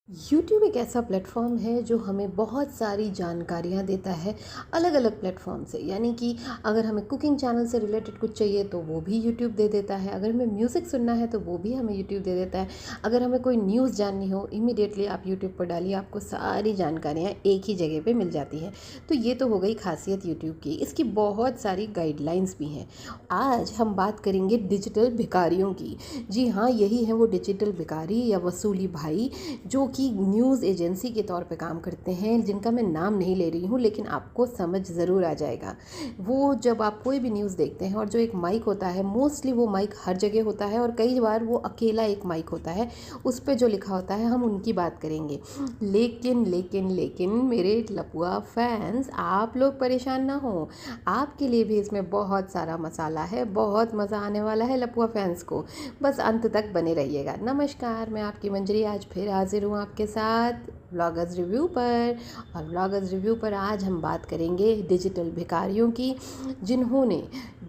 YouTube एक ऐसा platform है जो हमें बहुत सारी जानकारियाँ देता है अलग अलग प्लेटफॉर्म से। यानी कि अगर हमें कुकिंग चैनल से रिलेटेड कुछ चाहिए तो वो भी यूट्यूब दे देता है, अगर हमें म्यूज़िक सुनना है तो वो भी हमें यूट्यूब दे देता है, अगर हमें कोई न्यूज़ जाननी हो इमीडिएटली आप यूट्यूब पर डालिए, आपको सारी जानकारियाँ एक ही जगह पे मिल जाती हैं। तो ये तो हो गई खासियत यूट्यूब की। इसकी बहुत सारी गाइडलाइंस भी हैं। आज हम बात करेंगे डिजिटल भिखारियों की। जी हाँ, यही है वो डिजिटल भिखारी या वसूली भाई जो कि न्यूज़ एजेंसी के तौर पे काम करते हैं, जिनका मैं नाम नहीं ले रही हूँ लेकिन आपको समझ ज़रूर आ जाएगा। वो जब आप कोई भी न्यूज़ देखते हैं और जो एक माइक होता है, मोस्टली वो माइक हर जगह होता है और कई बार वो अकेला एक माइक होता है, उस पे जो लिखा होता है हम उनकी बात करेंगे। लेकिन लेकिन लेकिन मेरे लपुआ फैंस, आप लोग परेशान ना हो, आपके लिए भी इसमें बहुत सारा मसाला है, बहुत मज़ा आने वाला है लपुआ फैंस को। बस अंत तक बने रहिएगा। नमस्कार, मैं आपकी मंजरी आज फिर हाजिर हूँ आपके साथ व्लॉगर्स रिव्यू पर। और व्लॉगर्स रिव्यू पर आज हम बात करेंगे डिजिटल भिखारियों की, जिन्होंने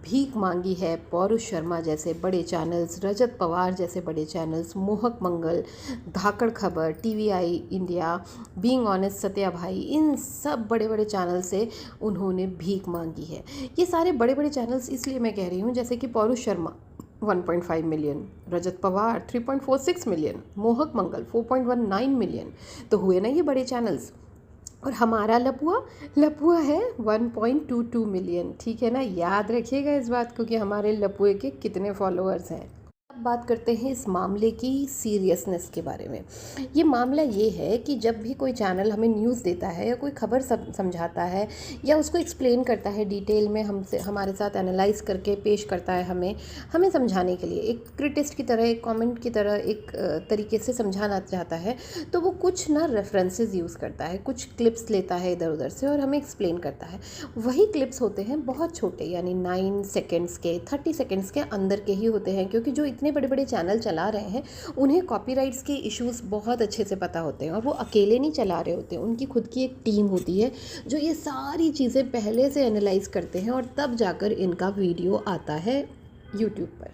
भीख मांगी है पौरुष शर्मा जैसे बड़े चैनल्स, रजत पवार जैसे बड़े चैनल्स, मोहक मंगल, धाकड़ खबर, टीवीआई इंडिया, बीइंग ऑनेस्ट, सत्या भाई, इन सब बड़े बड़े चैनल से उन्होंने भीख मांगी है। ये सारे बड़े बड़े चैनल्स इसलिए मैं कह रही हूँ, जैसे कि पौरुष शर्मा 1.5 मिलियन, रजत पवार 3.46 मिलियन, मोहक मंगल 4.19 मिलियन, तो हुए ना ये बड़े चैनल्स। और हमारा लपुआ लपुआ है 1.22 मिलियन। ठीक है ना, याद रखिएगा इस बात को कि हमारे लपुए के कितने फॉलोअर्स हैं। अब बात करते हैं इस मामले की सीरियसनेस के बारे में। ये मामला ये है कि जब भी कोई चैनल हमें न्यूज़ देता है या कोई खबर समझाता है या उसको एक्सप्लेन करता है डिटेल में, हमसे हमारे साथ एनालाइज करके पेश करता है, हमें समझाने के लिए एक क्रिटिस्ट की तरह, एक कमेंट की तरह, एक तरीके से समझाना चाहता है, तो वो कुछ ना रेफरेंसेस यूज़ करता है, कुछ क्लिप्स लेता है इधर उधर से और हमें एक्सप्लेन करता है। वही क्लिप्स होते हैं बहुत छोटे, यानी 9 सेकेंड्स के, 30 सेकेंड्स के अंदर के ही होते हैं, क्योंकि जो इतने बड़े बड़े चैनल चला रहे हैं उन्हें कॉपीराइट्स के इश्यूज बहुत अच्छे से पता होते हैं और वो अकेले नहीं चला रहे होते, उनकी खुद की एक टीम होती है जो ये सारी चीज़ें पहले से एनालाइज करते हैं और तब जाकर इनका वीडियो आता है यूट्यूब पर।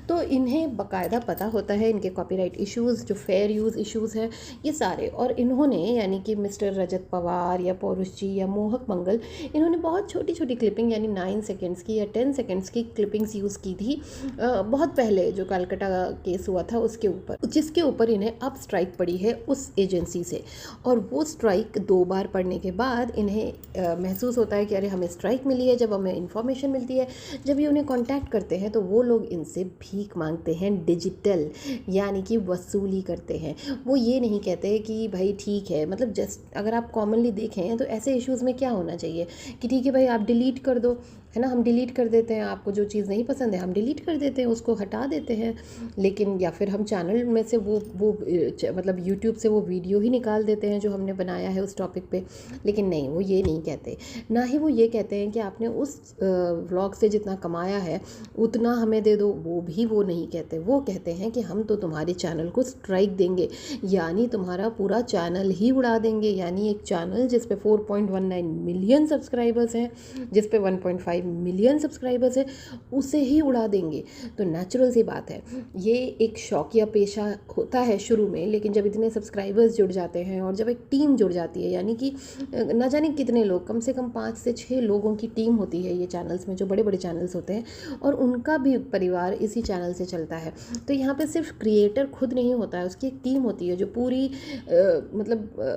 तो इन्हें बाकायदा पता होता है इनके कॉपीराइट इश्यूज़, जो फेयर यूज़ इश्यूज़ हैं, ये सारे। और इन्होंने, यानी कि मिस्टर रजत पवार या पौरुष जी या मोहक मंगल, इन्होंने बहुत छोटी छोटी क्लिपिंग, यानी 9 सेकेंड्स की या 10 सेकेंड्स की क्लिपिंग्स यूज़ की थी बहुत पहले, जो कालकटा केस हुआ था उसके ऊपर, जिसके ऊपर इन्हें अब स्ट्राइक पड़ी है उस एजेंसी से। और वो स्ट्राइक 2 बार पड़ने के बाद इन्हें महसूस होता है कि अरे हमें स्ट्राइक मिली है। जब हमें इन्फॉर्मेशन मिलती है, जब ये उन्हें कॉन्टैक्ट करते हैं, तो वो लोग इनसे भीख मांगते हैं डिजिटल, यानी कि वसूली करते हैं। वो ये नहीं कहते कि भाई ठीक है, मतलब जस्ट अगर आप कॉमनली देखें तो ऐसे इश्यूज़ में क्या होना चाहिए कि ठीक है भाई आप डिलीट कर दो, है ना, हम डिलीट कर देते हैं, आपको जो चीज़ नहीं पसंद है हम डिलीट कर देते हैं, उसको हटा देते हैं। लेकिन या फिर हम चैनल में से मतलब यूट्यूब से वो वीडियो ही निकाल देते हैं जो हमने बनाया है उस टॉपिक पे। लेकिन नहीं, वो ये नहीं कहते। ना ही वो ये कहते हैं कि आपने उस व्लॉग से जितना कमाया है उतना हमें दे दो, वो भी वो नहीं कहते। वो कहते हैं कि हम तो तुम्हारे चैनल को स्ट्राइक देंगे, यानी तुम्हारा पूरा चैनल ही उड़ा देंगे। यानी एक चैनल जिस पे 4.19 मिलियन सब्सक्राइबर्स हैं, जिस पे 1.5 मिलियन सब्सक्राइबर्स हैं, उसे ही उड़ा देंगे। तो नेचुरल सी बात है, ये एक शौकिया पेशा होता है शुरू में, लेकिन जब इतने सब्सक्राइबर्स जुड़ जाते हैं और जब एक टीम जुड़ जाती है, यानी कि ना जाने कितने लोग, कम से कम 5 से 6 लोगों की टीम होती है ये चैनल्स में, जो बड़े बड़े चैनल्स होते हैं, और उनका भी परिवार इसी चैनल से चलता है। तो यहाँ पे सिर्फ क्रिएटर खुद नहीं होता है, उसकी एक टीम होती है जो पूरी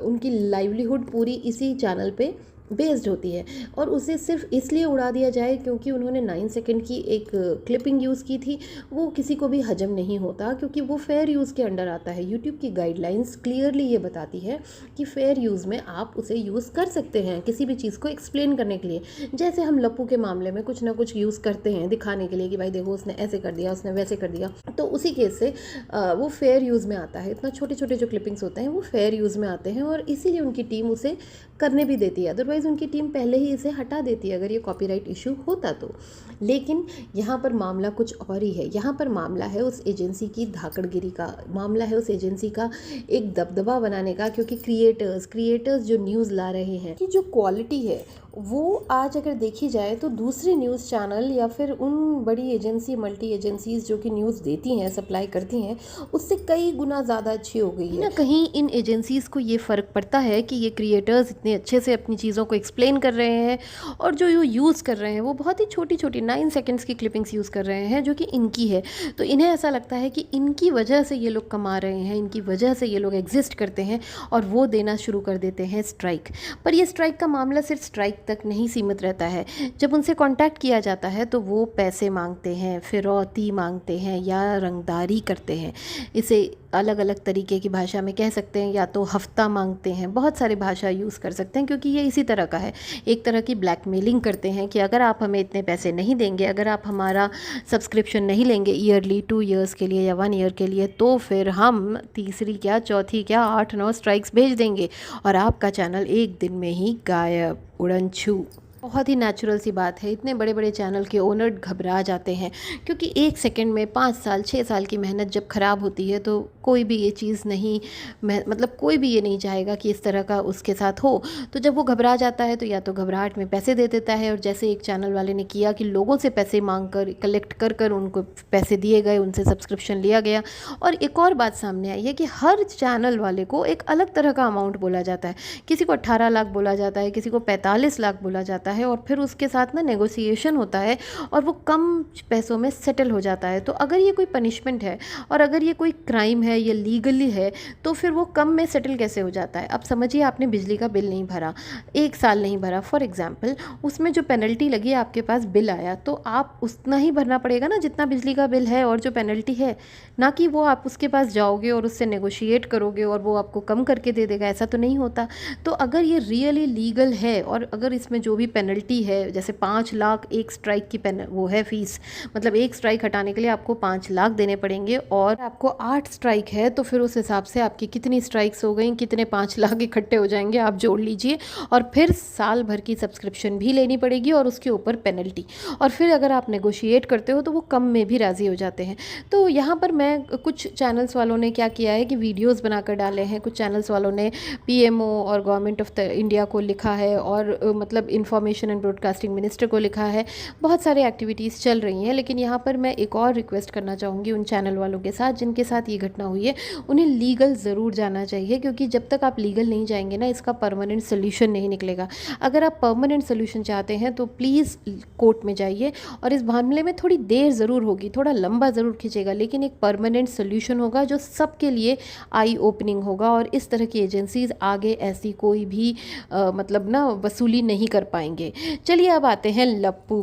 उनकी लाइवलीहुड पूरी इसी चैनल पे बेस्ड होती है। और उसे सिर्फ इसलिए उड़ा दिया जाए क्योंकि उन्होंने 9 सेकंड की एक क्लिपिंग यूज़ की थी, वो किसी को भी हजम नहीं होता, क्योंकि वो फेयर यूज़ के अंडर आता है। यूट्यूब की गाइडलाइंस क्लियरली ये बताती है कि फेयर यूज़ में आप उसे यूज़ कर सकते हैं किसी भी चीज़ को एक्सप्लेन करने के लिए। जैसे हम लप्पू के मामले में कुछ ना कुछ यूज़ करते हैं दिखाने के लिए कि भाई देखो उसने ऐसे कर दिया, उसने वैसे कर दिया, तो उसी केस से वो फेयर यूज़ में आता है। इतना छोटे छोटे जो क्लिपिंग्स होते हैं वो फेयर यूज़ में आते हैं और इसीलिए उनकी टीम उसे करने भी देती है। अदरवाइज अदरवाइज़ उनकी टीम पहले ही इसे हटा देती अगर ये कॉपीराइट इशू होता तो। लेकिन यहाँ पर मामला कुछ और ही है। यहाँ पर मामला है उस एजेंसी की धाकड़गिरी का, मामला है उस एजेंसी का एक दबदबा बनाने का, क्योंकि क्रिएटर्स जो न्यूज़ ला रहे हैं कि जो क्वालिटी है वो आज अगर देखी जाए तो दूसरे न्यूज़ चैनल या फिर उन बड़ी एजेंसी मल्टी एजेंसीज़ जो कि न्यूज़ देती हैं, सप्लाई करती हैं, उससे कई गुना ज़्यादा अच्छी हो गई है ना। कहीं इन एजेंसीज़ को ये फ़र्क पड़ता है कि ये क्रिएटर्स इतने अच्छे से अपनी चीज़ों को एक्सप्लेन कर रहे हैं और जो यूज़ कर रहे हैं वो बहुत ही छोटी छोटी 9 सेकेंड्स की क्लिपिंग्स यूज़ कर रहे हैं जो कि इनकी है। तो इन्हें ऐसा लगता है कि इनकी वजह से ये लोग कमा रहे हैं, इनकी वजह से ये लोग एग्जिस्ट करते हैं, और वो देना शुरू कर देते हैं स्ट्राइक। पर ये स्ट्राइक का मामला सिर्फ स्ट्राइक तक नहीं सीमित रहता है। जब उनसे कांटेक्ट किया जाता है तो वो पैसे मांगते हैं, फिरौती मांगते हैं या रंगदारी करते हैं। इसे अलग अलग तरीके की भाषा में कह सकते हैं, या तो हफ्ता मांगते हैं, बहुत सारी भाषा यूज़ कर सकते हैं, क्योंकि ये इसी तरह का है। एक तरह की ब्लैकमेलिंग करते हैं कि अगर आप हमें इतने पैसे नहीं देंगे, अगर आप हमारा सब्सक्रिप्शन नहीं लेंगे ईयरली 2 ईयर्स के लिए या 1 ईयर के लिए, तो फिर हम तीसरी क्या चौथी क्या 8-9 स्ट्राइक्स भेज देंगे और आपका चैनल एक दिन में ही गायब, उड़न छू। बहुत ही नेचुरल सी बात है। इतने बड़े बड़े चैनल के ओनर घबरा जाते हैं, क्योंकि 1 सेकंड में 5 साल 6 साल की मेहनत जब ख़राब होती है तो कोई भी ये चीज़ नहीं, मतलब कोई भी ये नहीं चाहेगा कि इस तरह का उसके साथ हो। तो जब वो घबरा जाता है तो या तो घबराहट में पैसे दे देता है, और जैसे एक चैनल वाले ने किया कि लोगों से पैसे मांग कर कलेक्ट कर कर उनको पैसे दिए गए, उनसे सब्सक्रिप्शन लिया गया। और एक और बात सामने आई है कि हर चैनल वाले को एक अलग तरह का अमाउंट बोला जाता है। किसी को 18 लाख बोला जाता है, किसी को 45 लाख बोला जाता है, और फिर उसके साथ ना नेगोशिएशन होता है और वो कम पैसों में सेटल हो जाता है। तो अगर ये कोई पनिशमेंट है और अगर ये कोई क्राइम है, ये लीगली है, तो फिर वो कम में सेटल कैसे हो जाता है। अब समझिए आपने बिजली का बिल नहीं भरा, 1 साल नहीं भरा फॉर एग्जांपल, उसमें जो पेनल्टी लगी आपके पास बिल आया, तो आप उतना ही भरना पड़ेगा ना जितना बिजली का बिल है और जो पेनल्टी है, ना कि वो आप उसके पास जाओगे और उससे नेगोशिएट करोगे और वो आपको कम करके दे देगा। ऐसा तो नहीं होता। तो अगर ये रियली लीगल है और अगर इसमें जो भी पेनल्टी है, जैसे 5 लाख एक स्ट्राइक की वो है फीस, मतलब एक स्ट्राइक हटाने के लिए आपको 5 लाख देने पड़ेंगे, और आपको 8 स्ट्राइक है तो फिर उस हिसाब से आपकी कितनी स्ट्राइक्स हो गई, कितने 5 लाख इकट्ठे हो जाएंगे, आप जोड़ लीजिए। और फिर साल भर की सब्सक्रिप्शन भी लेनी पड़ेगी और उसके ऊपर पेनल्टी, और फिर अगर आप नेगोशिएट करते हो तो वो कम में भी राज़ी हो जाते हैं। तो यहाँ पर मैं कुछ चैनल्स वालों ने क्या किया है कि वीडियोज़ बनाकर डाले हैं, कुछ चैनल्स वालों ने पीएमओ और गवर्नमेंट ऑफ इंडिया को लिखा है, और मतलब इंफॉर्मेशन एंड ब्रॉडकास्टिंग मिनिस्टर को लिखा है। बहुत सारे एक्टिविटीज़ चल रही हैं, लेकिन यहाँ पर मैं एक और रिक्वेस्ट करना चाहूँगी उन चैनल वालों के साथ जिनके साथ ये घटना हुई है, उन्हें लीगल ज़रूर जाना चाहिए, क्योंकि जब तक आप लीगल नहीं जाएंगे ना, इसका परमानेंट सोल्यूशन नहीं निकलेगा। अगर आप परमानेंट सोल्यूशन चाहते हैं तो प्लीज़ कोर्ट में जाइए, और इस मामले में थोड़ी देर ज़रूर होगी, थोड़ा लंबा ज़रूर खींचेगा, लेकिन एक परमानेंट सोल्यूशन होगा जो सबके लिए आई ओपनिंग होगा, और इस तरह की एजेंसीज़ आगे ऐसी कोई भी मतलब ना वसूली नहीं कर पाएंगे। चलिए अब आते हैं लप्पू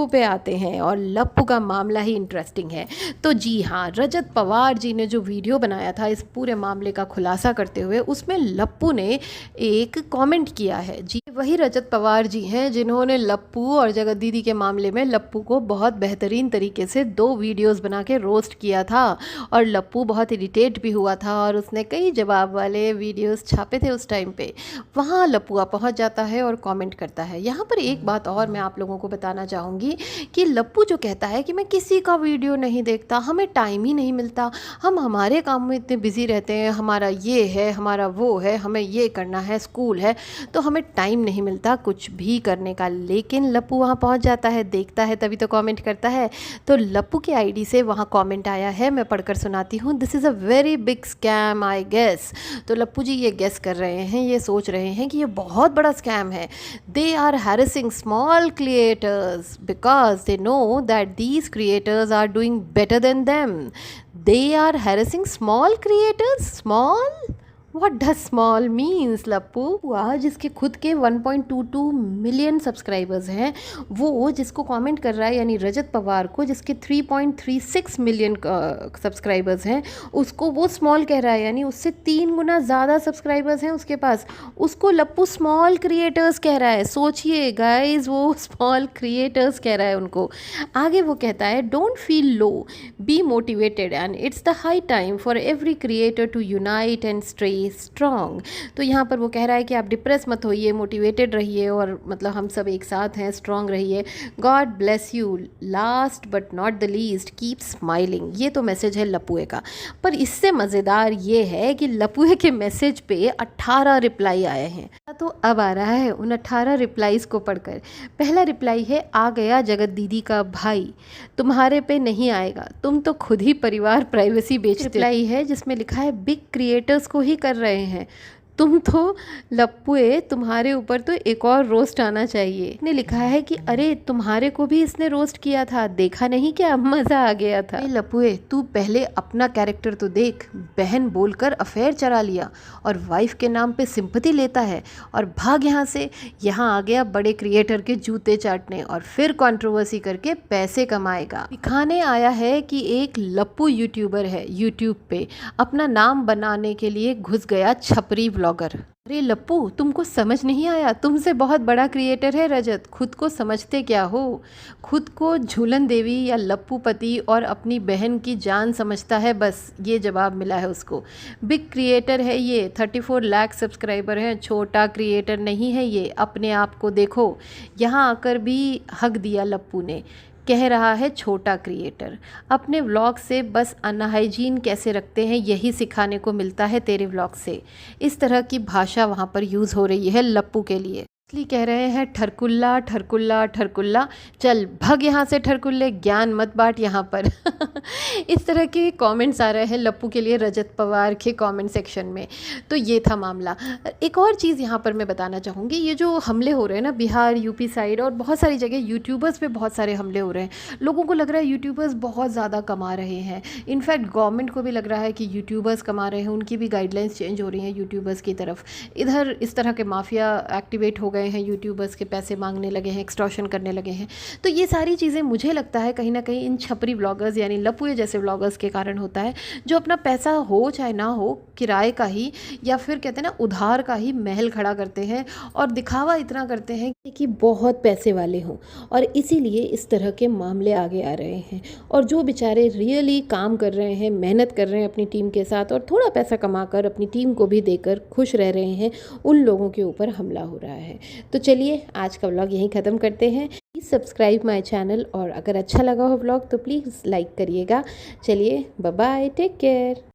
पे आते हैं, और लप्पू का मामला ही इंटरेस्टिंग है। तो जी हाँ, रजत पवार जी ने जो वीडियो बनाया था इस पूरे मामले का खुलासा करते हुए, उसमें लप्पू ने एक कमेंट किया है। जी वही रजत पवार जी हैं जिन्होंने लप्पू और जगत दीदी के मामले में लप्पू को बहुत बेहतरीन तरीके से 2 वीडियोस बना के रोस्ट किया था, और लप्पू बहुत इरिटेट भी हुआ था, और उसने कई जवाब वाले वीडियोस छापे थे उस टाइम पे। वहाँ लप्पुआ पहुँच जाता है और कमेंट करता है। यहाँ पर एक बात और मैं आप लोगों को बताना चाहूँगी कि लप्पू जो कहता है कि मैं किसी का वीडियो नहीं देखता, हमें टाइम ही नहीं मिलता, हम हमारे काम में इतने बिजी रहते हैं, हमारा ये है, हमारा वो है, हमें ये करना है, स्कूल है, तो हमें टाइम नहीं मिलता कुछ भी करने का। लेकिन लप्पू वहाँ पहुँच जाता है, देखता है, तभी तो कमेंट करता है। तो लप्पू के आईडी से वहाँ कमेंट आया है, मैं पढ़कर सुनाती हूँ। This is a very big scam I guess. तो लप्पू जी ये गेस कर रहे हैं, ये सोच रहे हैं कि ये बहुत बड़ा स्कैम है। They are harassing small creators because they know that these creators are doing better than them. They are harassing small creators, small, What does small means Lappu? हुआ जिसके खुद के 1.22 मिलियन सब्सक्राइबर्स हैं, वो जिसको कमेंट कर रहा है, यानी रजत पवार को जिसके 3.36 मिलियन सब्सक्राइबर्स हैं, उसको वो स्मॉल कह रहा है, यानी उससे 3 गुना ज़्यादा सब्सक्राइबर्स हैं उसके पास, उसको लप्पू स्मॉल क्रिएटर्स कह रहा है। सोचिए गाइज, वो स्मॉल क्रिएटर्स कह रहा है उनको। आगे वो कहता है, don't feel low, be motivated and it's the high time for every creator to unite and stray stay strong. तो यहाँ पर वो कह रहा है कि आप डिप्रेस मत होइए, मोटिवेटेड रहिए और मतलब हम सब एक साथ हैं, स्ट्रॉन्ग रहिए। God bless you, last but not the least keep smiling. ये तो मैसेज है लपुए का। पर इससे मज़ेदार ये है कि लपुए के मैसेज पे 18 रिप्लाई आए हैं। तो अब आ रहा है उन 18 रिप्लाईज़ को पढ़कर। पहला रिप्लाई है, आ गया जगत दीदी का भाई, तुम्हारे पे नहीं आएगा, तुम तो खुद ही परिवार प्राइवेसी बेचते हो। रिप्लाई है जिसमें लिखा है, बिग क्रिएटर्स को ही कर रहे हैं, तुम तो लप्पुए, तुम्हारे ऊपर तो एक और रोस्ट आना चाहिए। इसने लिखा है कि अरे तुम्हारे को भी इसने रोस्ट किया था, देखा नहीं क्या, मज़ा आ गया था। लप्पुए तू पहले अपना कैरेक्टर तो देख, बहन बोलकर अफेयर चला लिया और वाइफ के नाम पे सिंपैथी लेता है और भाग यहाँ से। यहाँ आ गया बड़े क्रिएटर के जूते चाटने और फिर कंट्रोवर्सी करके पैसे कमाएगा। दिखाने आया है कि एक लप्पू यूट्यूबर है, यूट्यूब पे अपना नाम बनाने के लिए घुस गया छपरी व्लॉगर। अरे लप्पू, तुमको समझ नहीं आया, तुमसे बहुत बड़ा क्रिएटर है रजत, खुद को समझते क्या हो? खुद को झूलन देवी या लप्पू पति और अपनी बहन की जान समझता है, बस ये जवाब मिला है उसको। बिग क्रिएटर है ये, 34 लाख सब्सक्राइबर हैं, छोटा क्रिएटर नहीं है ये, अपने आप को देखो। यहाँ आकर भी हक दिया लप्पू ने, कह रहा है छोटा क्रिएटर। अपने व्लॉग से बस अनहाइजीन कैसे रखते हैं यही सिखाने को मिलता है तेरे व्लॉग से। इस तरह की भाषा वहाँ पर यूज़ हो रही है लप्पू के लिए। इसलिए कह रहे हैं ठरकुल्ला ठरकुल्ला ठरकुल्ला, चल भग यहाँ से ठरकुल्ले, ज्ञान मत बांट यहाँ पर। इस तरह के कमेंट्स आ रहे हैं लप्पू के लिए रजत पवार के कमेंट सेक्शन में। तो ये था मामला। एक और चीज़ यहाँ पर मैं बताना चाहूँगी, ये जो हमले हो रहे हैं ना बिहार यूपी साइड और बहुत सारी जगह यूट्यूबर्स पे बहुत सारे हमले हो रहे हैं। लोगों को लग रहा है यूट्यूबर्स बहुत ज़्यादा कमा रहे हैं। इनफैक्ट गवर्नमेंट को भी लग रहा है कि यूट्यूबर्स कमा रहे हैं, उनकी भी गाइडलाइंस चेंज हो रही हैं यूट्यूबर्स की तरफ। इधर इस तरह के माफिया एक्टिवेट हो गए हैं, यूट्यूबर्स के पैसे मांगने लगे हैं, एक्सटॉर्शन करने लगे हैं। तो ये सारी चीज़ें मुझे लगता है कहीं ना कहीं इन छपरी व्लॉगर्स यानी लपुए जैसे व्लॉगर्स के कारण होता है, जो अपना पैसा हो चाहे ना हो किराए का ही या फिर कहते हैं ना उधार का ही महल खड़ा करते हैं और दिखावा इतना करते हैं कि बहुत पैसे वाले हों, और इसीलिए इस तरह के मामले आगे आ रहे हैं। और जो बेचारे रियली काम कर रहे हैं, मेहनत कर रहे हैं अपनी टीम के साथ और थोड़ा पैसा कमाकर अपनी टीम को भी देकर खुश रह रहे हैं, उन लोगों के ऊपर हमला हो रहा है। तो चलिए आज का व्लॉग यहीं ख़त्म करते हैं। प्लीज़ सब्सक्राइब माय चैनल और अगर अच्छा लगा हो व्लॉग तो प्लीज़ लाइक करिएगा। चलिए बाय बाय, टेक केयर।